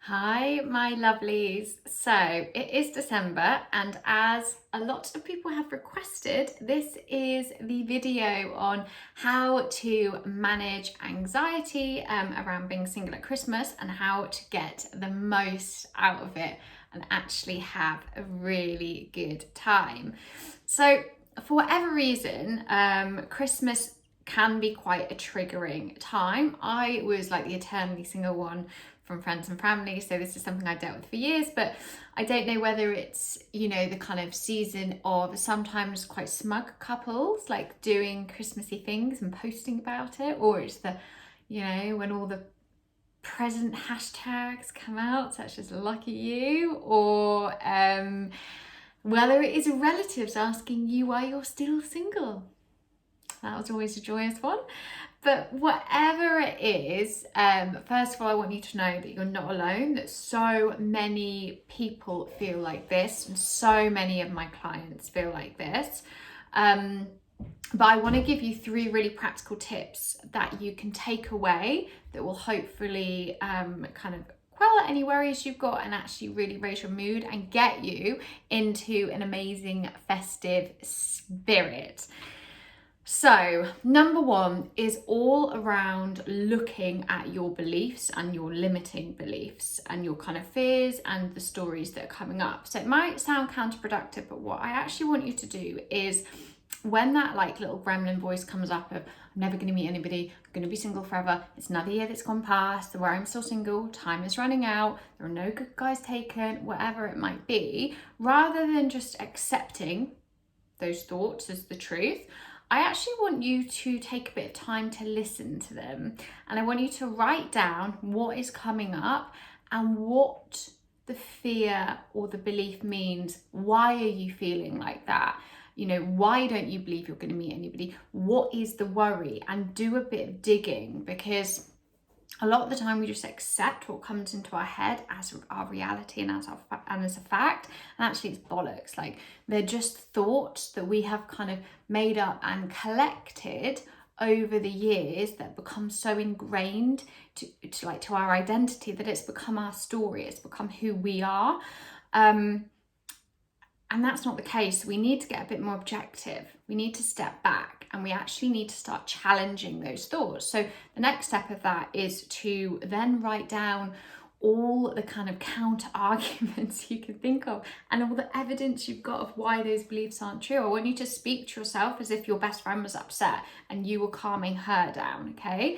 Hi, my lovelies. So it is December, and as a lot of people have requested, this is the video on how to manage anxiety around being single at Christmas and how to get the most out of it and actually have a really good time. So, for whatever reason, Christmas can be quite a triggering time. I was like the eternally single one from friends and family, so this is something I dealt with for years, but I don't know whether it's, the kind of season of sometimes quite smug couples like doing Christmassy things and posting about it, or it's the, when all the present hashtags come out, such as lucky you, or whether it is relatives asking you why you're still single. That was always a joyous one. But whatever it is, first of all, I want you to know that you're not alone, that so many people feel like this, and so many of my clients feel like this. But I want to give you 3 really practical tips that you can take away that will hopefully kind of quell any worries you've got and actually really raise your mood and get you into an amazing festive spirit. So, number 1 is all around looking at your beliefs and your limiting beliefs and your kind of fears and the stories that are coming up. So it might sound counterproductive, but what I actually want you to do is when that like little gremlin voice comes up of, I'm never going to meet anybody, I'm going to be single forever, it's another year that's gone past, where I'm still single, time is running out, there are no good guys taken, whatever it might be, rather than just accepting those thoughts as the truth, I actually want you to take a bit of time to listen to them, and I want you to write down what is coming up and what the fear or the belief means. Why are you feeling like that? Why don't you believe you're going to meet anybody? What is the worry? And do a bit of digging, because a lot of the time we just accept what comes into our head as our reality and as a fact, and actually it's bollocks. Like, they're just thoughts that we have kind of made up and collected over the years that become so ingrained to our identity that it's become our story, it's become who we are. And that's not the case. We need to get a bit more objective. We need to step back and we actually need to start challenging those thoughts. So the next step of that is to then write down all the kind of counter arguments you can think of and all the evidence you've got of why those beliefs aren't true. I want you to speak to yourself as if your best friend was upset and you were calming her down, okay?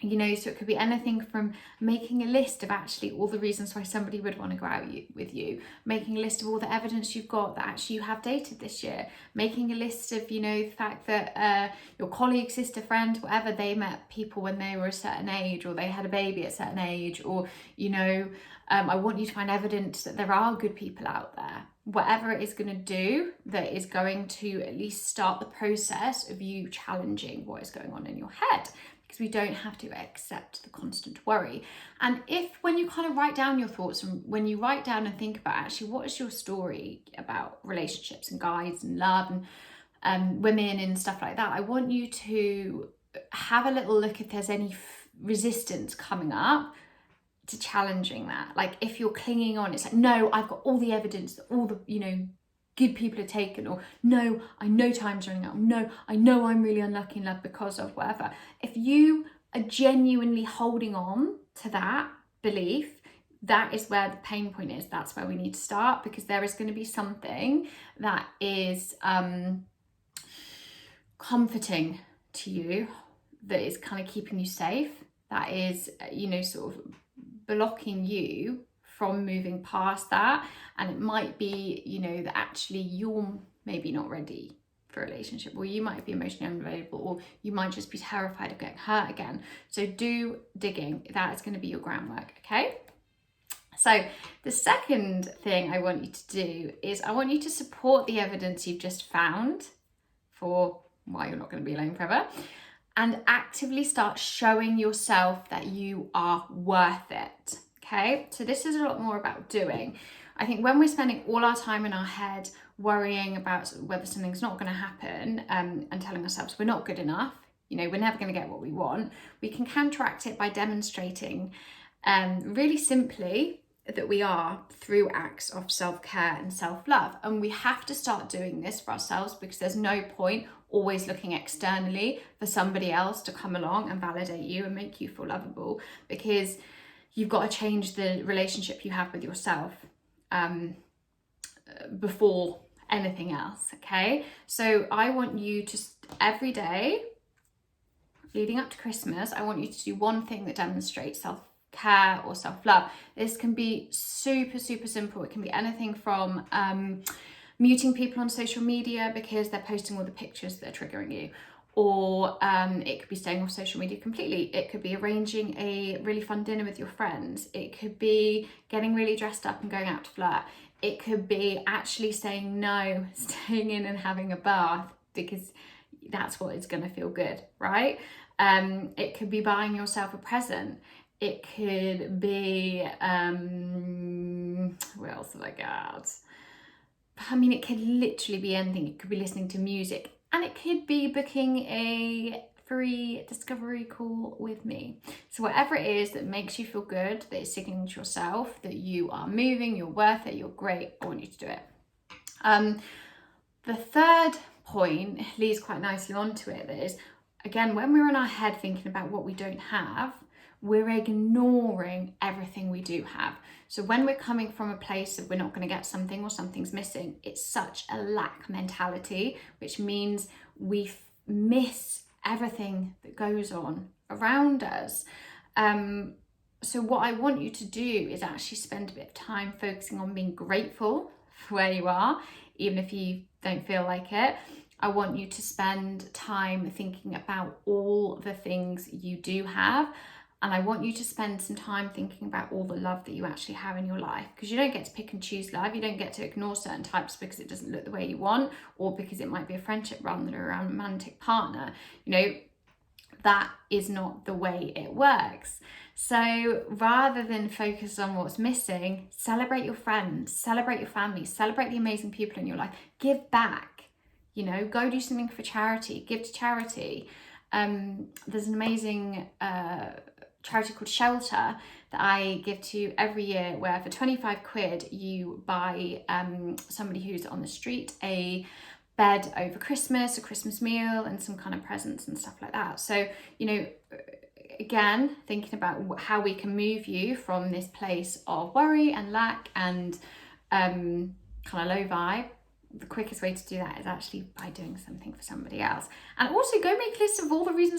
So it could be anything from making a list of actually all the reasons why somebody would want to go out with you, making a list of all the evidence you've got that actually you have dated this year, making a list of, the fact that your colleague, sister, friend, whatever, they met people when they were a certain age, or they had a baby at a certain age, or, I want you to find evidence that there are good people out there. Whatever it is going to do that is going to at least start the process of you challenging what is going on in your head, because we don't have to accept the constant worry. And when you kind of write down your thoughts, and when you write down and think about actually what is your story about relationships and guys and love and women and stuff like that, I want you to have a little look if there's any resistance coming up to challenging that. Like, if you're clinging on, it's like, no, I've got all the evidence that all the, good people are taken, or no, I know time's running out, no, I know I'm really unlucky in love because of whatever. If you are genuinely holding on to that belief, that is where the pain point is. That's where we need to start, because there is going to be something that is comforting to you, that is kind of keeping you safe, that is, sort of blocking you from moving past that. And it might be, that actually you're maybe not ready for a relationship, or you might be emotionally unavailable, or you might just be terrified of getting hurt again. So do digging. That is going to be your groundwork, okay? So the second thing I want you to do is I want you to support the evidence you've just found for why you're not going to be alone forever, and actively start showing yourself that you are worth it. Okay, so this is a lot more about doing. I think when we're spending all our time in our head worrying about whether something's not going to happen, and telling ourselves we're not good enough, we're never going to get what we want, we can counteract it by demonstrating really simply, that we are through acts of self-care and self-love. And we have to start doing this for ourselves, because there's no point always looking externally for somebody else to come along and validate you and make you feel lovable, because you've got to change the relationship you have with yourself before anything else. Okay, so I want you to, every day leading up to Christmas, I want you to do one thing that demonstrates self-care or self-love. This can be super simple. It can be anything from muting people on social media because they're posting all the pictures that are triggering you, or it could be staying off social media completely. It could be arranging a really fun dinner with your friends. It could be getting really dressed up and going out to flirt. It could be actually saying no, staying in and having a bath, because that's what is going to feel good, right? It could be buying yourself a present. It could be what else have I got? I mean, it could literally be anything. It could be listening to music, and it could be booking a free discovery call with me. So whatever it is that makes you feel good, that is signaling to yourself that you are moving, you're worth it, you're great, I want you to do it. The third point leads quite nicely onto it. That is, again, when we're in our head thinking about what we don't have, we're ignoring everything we do have. So when we're coming from a place of we're not going to get something or something's missing, it's such a lack mentality, which means we miss everything that goes on around us. So what I want you to do is actually spend a bit of time focusing on being grateful for where you are, even if you don't feel like it. I want you to spend time thinking about all the things you do have. And I want you to spend some time thinking about all the love that you actually have in your life, because you don't get to pick and choose love. You don't get to ignore certain types because it doesn't look the way you want, or because it might be a friendship rather than a romantic partner. You know, that is not the way it works. So rather than focus on what's missing, celebrate your friends, celebrate your family, celebrate the amazing people in your life, give back, you know, go do something for charity, give to charity. There's an amazing charity called Shelter that I give to every year, where for 25 quid you buy somebody who's on the street a bed over Christmas, a Christmas meal, and some kind of presents and stuff like that. So, you know, again, thinking about how we can move you from this place of worry and lack and kind of low vibe. The quickest way to do that is actually by doing something for somebody else. And also go make a list of all the reasons